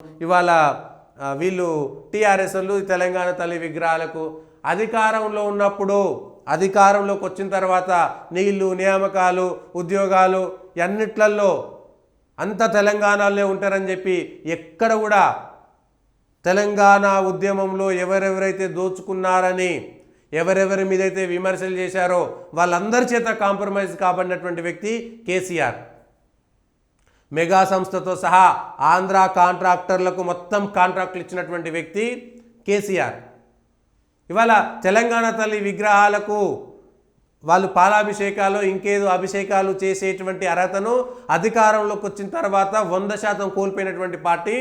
ఇవాళ వీళ్ళు టీఆర్ఎస్ వాళ్ళు తెలంగాణ తల్లి విగ్రహాలకు అధికారంలో ఉన్నప్పుడు అధికారంలోకి వచ్చిన తర్వాత నీళ్లు నియామకాలు ఉద్యోగాలు అన్నిట్లలో అంత తెలంగాణలో ఉంటారని చెప్పి ఎక్కడ కూడా తెలంగాణ ఉద్యమంలో ఎవరెవరైతే దోచుకున్నారని ఎవరెవరి మీదైతే విమర్శలు చేశారో వాళ్ళందరి చేత కాంప్రమైజ్ కాబడినటువంటి వ్యక్తి కేసీఆర్. మెగా సంస్థతో సహా ఆంధ్ర కాంట్రాక్టర్లకు మొత్తం కాంట్రాక్టులు ఇచ్చినటువంటి వ్యక్తి కేసీఆర్. ఇవాళ తెలంగాణ తల్లి విగ్రహాలకు వాళ్ళు పాలాభిషేకాలు ఇంకేదో అభిషేకాలు చేసేటువంటి అర్హతను అధికారంలోకి వచ్చిన తర్వాత 100% కోల్పోయినటువంటి పార్టీ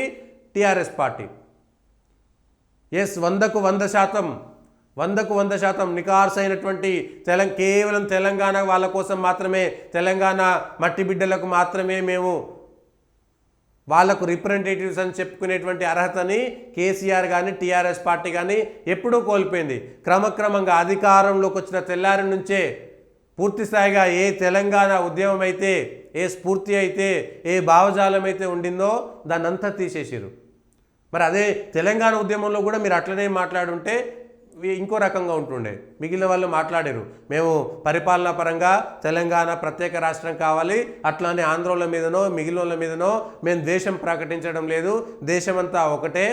టీఆర్ఎస్ పార్టీ. ఎస్, 100కు 100% నికార్సైనటువంటి కేవలం తెలంగాణ వాళ్ళ కోసం మాత్రమే, తెలంగాణ మట్టి బిడ్డలకు మాత్రమే మేము వాళ్లకు రిప్రజెంటేటివ్స్ అని చెప్పుకునేటువంటి అర్హతని కేసీఆర్ కానీ టీఆర్ఎస్ పార్టీ కానీ ఎప్పుడూ కోల్పోయింది. క్రమక్రమంగా అధికారంలోకి వచ్చిన తెల్లారి నుంచే పూర్తి స్థాయిగా ఏ తెలంగాణ ఉద్యమం అయితే, ఏ స్ఫూర్తి అయితే, ఏ భావజాలం అయితే ఉండిందో దాన్ని అంతా తీసేసారు. మరి అదే తెలంగాణ ఉద్యమంలో కూడా మీరు అట్లనే మాట్లాడుంటే ఇంకో రకంగా ఉంటుండే. మిగిలిన వాళ్ళు మాట్లాడారు, మేము పరిపాలనా పరంగా తెలంగాణ ప్రత్యేక రాష్ట్రం కావాలి, అట్లానే ఆంధ్రోళ్ళ మీదనో మిగిలిన మీదనో మేము దేశం ప్రకటించడం లేదు, దేశమంతా ఒకటే,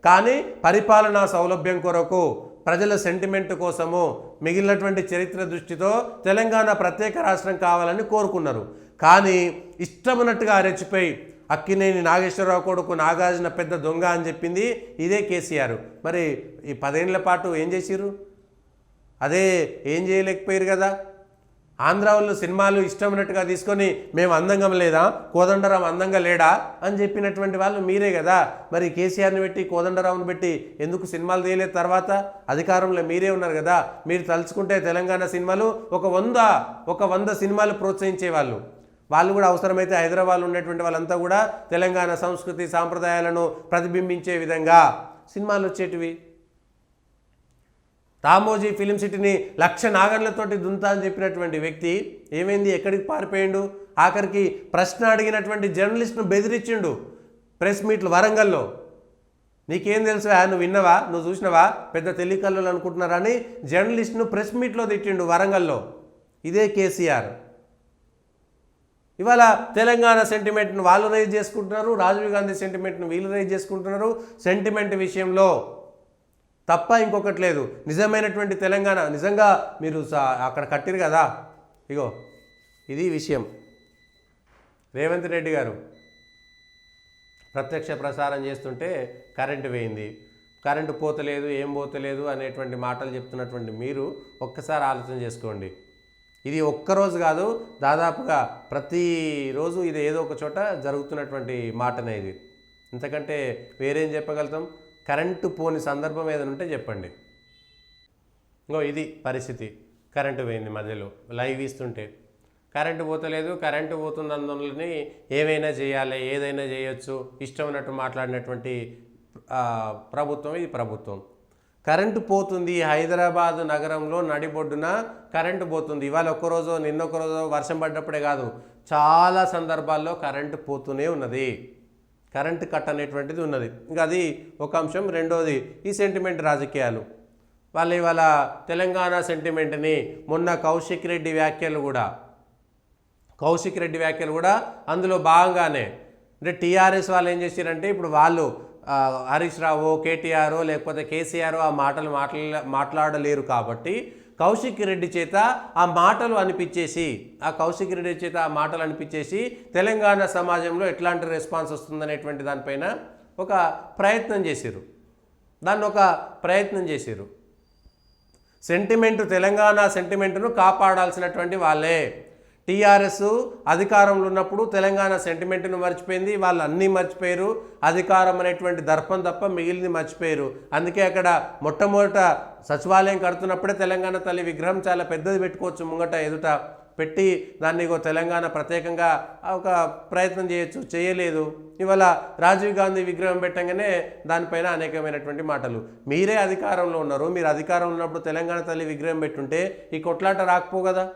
కానీ పరిపాలనా సౌలభ్యం కొరకు ప్రజల సెంటిమెంట్ కోసము మిగిలినటువంటి చరిత్ర దృష్టితో తెలంగాణ ప్రత్యేక రాష్ట్రం కావాలని కోరుకున్నారు. కానీ ఇష్టమున్నట్టుగా రెచ్చిపోయి అక్కినేని నాగేశ్వరరావు కొడుకు నాగార్జున పెద్ద దొంగ అని చెప్పింది ఇదే కేసీఆర్. మరి ఈ 10 ఏళ్ల పాటు ఏం చేసిరు? అదే ఏం చేయలేకపోయారు కదా. ఆంధ్ర వాళ్ళు సినిమాలు ఇష్టమైనట్టుగా తీసుకొని మేము అందంగా లేదా, కోదండరాం అందంగా లేడా అని చెప్పినటువంటి వాళ్ళు మీరే కదా. మరి కేసీఆర్ని పెట్టి కోదండరావుని పెట్టి ఎందుకు సినిమాలు తీయలేదు? తర్వాత అధికారంలో మీరే ఉన్నారు కదా. మీరు తలుచుకుంటే తెలంగాణ సినిమాలు ఒక 100 సినిమాలు ప్రోత్సహించేవాళ్ళు. వాళ్ళు కూడా అవసరమైతే హైదరాబాద్లో ఉన్నటువంటి వాళ్ళంతా కూడా తెలంగాణ సంస్కృతి సాంప్రదాయాలను ప్రతిబింబించే విధంగా సినిమాలు వచ్చేటివి. రామోజీ ఫిలిం సిటీని 1,00,000 నాగన్లతోటి దుంతా అని చెప్పినటువంటి వ్యక్తి ఏమైంది? ఎక్కడికి పారిపోయిండు? ఆఖరికి ప్రశ్న అడిగినటువంటి జర్నలిస్ట్ను బెదిరించిండు ప్రెస్ మీట్లు వరంగల్లో. నీకేం తెలుసా, నువ్వు విన్నవా, నువ్వు చూసినవా, పెద్ద తెలికల్లు అనుకుంటున్నారని జర్నలిస్ట్ను ప్రెస్ మీట్లో తిట్టిండు వరంగల్లో. ఇదే కేసీఆర్. ఇవాళ తెలంగాణ సెంటిమెంట్ను వాళ్ళు రైజ్ చేసుకుంటున్నారు, రాజీవ్ గాంధీ సెంటిమెంట్ను వీళ్ళు రైజ్ చేసుకుంటున్నారు. సెంటిమెంట్ విషయంలో తప్ప ఇంకొకటి లేదు. నిజమైనటువంటి తెలంగాణ నిజంగా మీరు అక్కడ కట్టిరు కదా, ఇగో ఇది విషయం. రేవంత్ రెడ్డి గారు ప్రత్యక్ష ప్రసారం చేస్తుంటే కరెంటు పోయింది, కరెంటు పోతలేదు, ఏం పోతలేదు అనేటువంటి మాటలు చెప్తున్నటువంటి మీరు ఒక్కసారి ఆలోచన చేసుకోండి. ఇది ఒక్కరోజు కాదు, దాదాపుగా ప్రతిరోజు ఇది ఏదో ఒక చోట జరుగుతున్నటువంటి మాటనే ఇది. ఇంతకంటే వేరేం చెప్పగలుగుతాం? కరెంటు పోని సందర్భం ఏదైనా ఉంటే చెప్పండి. ఇంకో ఇది పరిస్థితి. కరెంటు పోయింది, మధ్యలో లైవ్ ఇస్తుంటే కరెంటు పోతలేదు, కరెంటు పోతున్నందువలని ఏమైనా చేయాలి, ఏదైనా చేయొచ్చు, ఇష్టం ఉన్నట్టు మాట్లాడినటువంటి ప్రభుత్వం ఇది ప్రభుత్వం. కరెంటు పోతుంది, హైదరాబాద్ నగరంలో నడిబొడ్డున కరెంటు పోతుంది. ఇవాళ ఒక్కరోజు నిన్నొక్కరోజు వర్షం పడ్డప్పుడే కాదు, చాలా సందర్భాల్లో కరెంటు పోతూనే ఉన్నది. కరెంటు కట్ అనేటువంటిది ఉన్నది. ఇంకా అది ఒక అంశం. రెండోది ఈ సెంటిమెంట్ రాజకీయాలు. వాళ్ళు ఇవాళ తెలంగాణ సెంటిమెంట్ని మొన్న కౌశిక్ రెడ్డి వ్యాఖ్యలు కూడా అందులో భాగంగానే. అంటే టీఆర్ఎస్ వాళ్ళు ఏం చేశారంటే, ఇప్పుడు వాళ్ళు హరీష్ రావు, కేటీఆర్ లేకపోతే కేసీఆర్ ఆ మాటలు మాట్లాడలేరు కాబట్టి కౌశిక్ రెడ్డి చేత ఆ మాటలు అనిపించేసి తెలంగాణ సమాజంలో ఎట్లాంటి రెస్పాన్స్ వస్తుందనేటువంటి దానిపైన ఒక ప్రయత్నం చేశారు. సెంటిమెంటు, తెలంగాణ సెంటిమెంటును కాపాడాల్సినటువంటి వాళ్ళే. టీఆర్ఎస్ అధికారంలో ఉన్నప్పుడు తెలంగాణ సెంటిమెంట్ను మర్చిపోయింది, వాళ్ళు అన్నీ మర్చిపోయారు. అధికారం అనేటువంటి దర్పం తప్ప మిగిలింది మర్చిపోయారు. అందుకే అక్కడ మొట్టమొదట సచివాలయం కడుతున్నప్పుడే తెలంగాణ తల్లి విగ్రహం చాలా పెద్దది పెట్టుకోవచ్చు, ముంగట ఎదుట పెట్టి దాన్ని తెలంగాణ ప్రత్యేకంగా ఒక ప్రయత్నం చేయలేదు. ఇవాళ రాజీవ్ గాంధీ విగ్రహం పెట్టగానే దానిపైన అనేకమైనటువంటి మాటలు. మీరే అధికారంలో ఉన్నారు, మీరు అధికారంలో ఉన్నప్పుడు తెలంగాణ తల్లి విగ్రహం పెట్టుంటే ఈ కొట్లాట రాకపో కదా.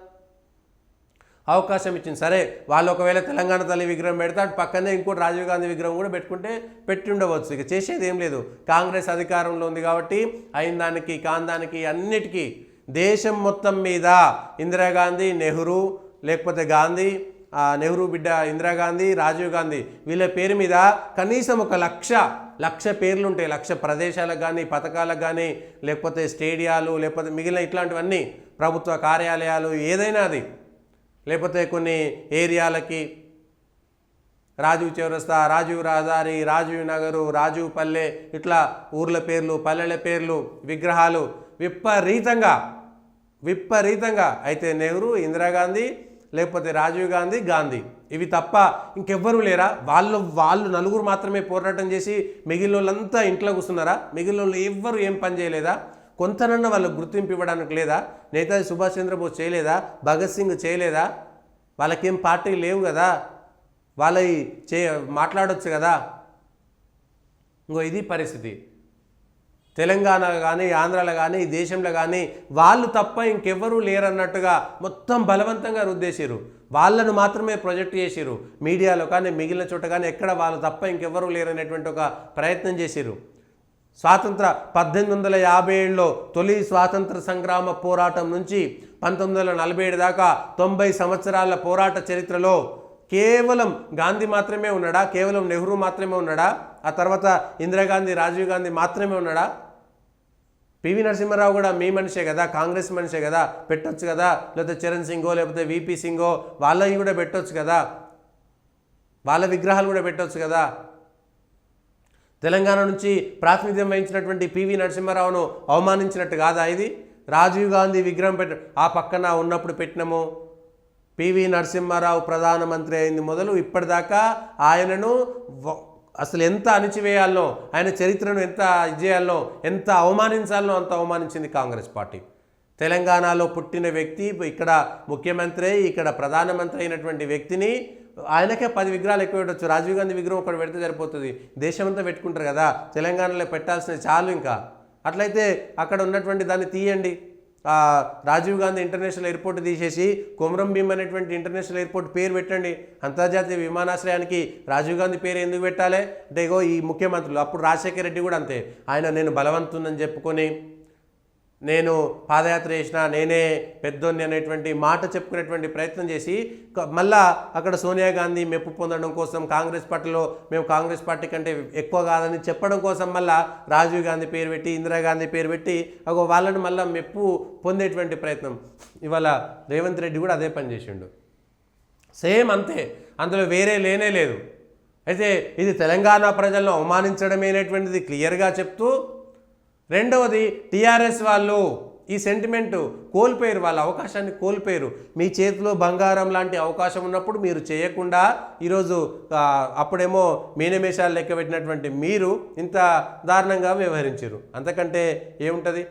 అవకాశం ఇచ్చింది. సరే వాళ్ళు ఒకవేళ తెలంగాణ తల్లి విగ్రహం పెడితే అటు పక్కనే ఇంకోటి రాజీవ్ గాంధీ విగ్రహం కూడా పెట్టి ఉండవచ్చు. ఇక చేసేది ఏం లేదు, కాంగ్రెస్ అధికారంలో ఉంది కాబట్టి అయిన దానికి కాందానికి అన్నిటికీ దేశం మొత్తం మీద ఇందిరాగాంధీ, నెహ్రూ లేకపోతే గాంధీ, నెహ్రూ బిడ్డ ఇందిరాగాంధీ, రాజీవ్ గాంధీ వీళ్ళ పేరు మీద కనీసం ఒక లక్ష పేర్లు ఉంటాయి. 1,00,000 ప్రదేశాలకు కానీ, పథకాలకు కానీ, లేకపోతే స్టేడియాలు, లేకపోతే మిగిలిన ఇట్లాంటివన్నీ ప్రభుత్వ కార్యాలయాలు ఏదైనా అది, లేకపోతే కొన్ని ఏరియాలకి రాజీవ్ చౌరస్తా, రాజీవ్ రహదారి, రాజీవ్ నగరు, రాజీవ్ పల్లె, ఇట్లా ఊర్ల పేర్లు, పల్లెల పేర్లు, విగ్రహాలు విపరీతంగా అయితే నెహ్రూ, ఇందిరాగాంధీ, లేకపోతే రాజీవ్ గాంధీ, గాంధీ ఇవి తప్ప ఇంకెవ్వరూ లేరా? వాళ్ళు నలుగురు మాత్రమే పోరాటం చేసి మిగిలిన వాళ్ళంతా ఇంట్లో కూర్చున్నారా? మిగిలిన వాళ్ళు ఎవ్వరు ఏం పని చేయలేదా? కొంతనన్నా వాళ్ళకు గుర్తింపు ఇవ్వడానికి లేదా? నేతాజీ సుభాష్ చంద్రబోస్ చేయలేదా? భగత్ సింగ్ చేయలేదా? వాళ్ళకేం పార్టీలు లేవు కదా, వాళ్ళవి మాట్లాడవచ్చు కదా. ఇది పరిస్థితి. తెలంగాణ కానీ, ఆంధ్రాలో కానీ, ఈ దేశంలో కానీ వాళ్ళు తప్ప ఇంకెవ్వరూ లేరన్నట్టుగా మొత్తం బలవంతంగా రుద్దేశారు. వాళ్ళను మాత్రమే ప్రొజెక్ట్ చేసిరు మీడియాలో కానీ, మిగిలిన చోట కానీ ఎక్కడ వాళ్ళు తప్ప ఇంకెవ్వరూ లేరనేటువంటి ఒక ప్రయత్నం చేసిరు. స్వాతంత్ర 1857లో తొలి స్వాతంత్ర సంగ్రామ పోరాటం నుంచి 1947 దాకా 90 సంవత్సరాల పోరాట చరిత్రలో కేవలం గాంధీ మాత్రమే ఉన్నాడా? కేవలం నెహ్రూ మాత్రమే ఉన్నాడా? ఆ తర్వాత ఇందిరాగాంధీ, రాజీవ్ గాంధీ మాత్రమే ఉన్నాడా? పివి నరసింహారావు కూడా మీ మనిషే కదా, కాంగ్రెస్ మనిషే కదా, పెట్టొచ్చు కదా. లేకపోతే చరణ్ సింగో, లేకపోతే విపి సింగో వాళ్ళవి కూడా పెట్టొచ్చు కదా, వాళ్ళ విగ్రహాలు కూడా పెట్టొచ్చు కదా. తెలంగాణ నుంచి ప్రాతినిధ్యం వహించినటువంటి పివి నరసింహారావును అవమానించినట్టు కాదా ఇది? రాజీవ్ గాంధీ విగ్రహం ఆ పక్కన ఉన్నప్పుడు పెట్టినము. పివి నరసింహారావు ప్రధానమంత్రి అయింది మొదలు ఇప్పటిదాకా ఆయనను అసలు ఎంత అణిచివేయాలనో, ఆయన చరిత్రను ఎంత చేయాలనో, ఎంత అవమానించాలనో అంత అవమానించింది కాంగ్రెస్ పార్టీ. తెలంగాణలో పుట్టిన వ్యక్తి ఇక్కడ ముఖ్యమంత్రి, ఇక్కడ ప్రధానమంత్రి అయినటువంటి వ్యక్తిని ఆయనకే 10 విగ్రహాలు ఎక్కువ పెట్టవచ్చు. రాజీవ్ గాంధీ విగ్రహం ఒకటి పెడితే సరిపోతుంది, దేశమంతా పెట్టుకుంటారు కదా. తెలంగాణలో పెట్టాల్సిన చాలు. ఇంకా అట్లయితే అక్కడ ఉన్నటువంటి దాన్ని తీయండి. రాజీవ్ గాంధీ ఇంటర్నేషనల్ ఎయిర్పోర్ట్ తీసేసి కొమరం భీమ్ అనేటువంటి ఇంటర్నేషనల్ ఎయిర్పోర్ట్ పేరు పెట్టండి. అంతర్జాతీయ విమానాశ్రయానికి రాజీవ్ గాంధీ పేరు ఎందుకు పెట్టాలి అంటే, ఇగో ఈ ముఖ్యమంత్రులు, అప్పుడు రాజశేఖర రెడ్డి కూడా అంతే, నేను బలవంతునని చెప్పుకొని నేను పాదయాత్ర చేసిన, నేనే పెద్దోన్ని అనేటువంటి మాట చెప్పుకునేటువంటి ప్రయత్నం చేసి మళ్ళా అక్కడ సోనియా గాంధీ మెప్పు పొందడం కోసం, కాంగ్రెస్ పార్టీలో మేము కాంగ్రెస్ పార్టీ కంటే ఎక్కువ కాదని చెప్పడం కోసం మళ్ళా రాజీవ్ గాంధీ పేరు పెట్టి, ఇందిరాగాంధీ పేరు పెట్టి వాళ్ళని మళ్ళీ మెప్పు పొందేటువంటి ప్రయత్నం. ఇవాళ రేవంత్ రెడ్డి కూడా అదే పని చేసిండు. సేమ్ అంతే, అందులో వేరే లేనే లేదు. అయితే ఇది తెలంగాణ ప్రజలను అవమానించడమేనేటువంటిది క్లియర్గా చెప్తూ, రెండవది టీఆర్ఎస్ వాళ్ళు ఈ సెంటిమెంటు కోల్పోయారు, వాళ్ళ అవకాశాన్ని కోల్పోయారు. మీ చేతిలో బంగారం లాంటి అవకాశం ఉన్నప్పుడు మీరు చేయకుండా ఈరోజు అప్పుడేమో మీనమేషాలు లెక్క పెట్టినటువంటి మీరు ఇంత దారుణంగా వ్యవహరించారు. అంతకంటే ఏముంటుంది?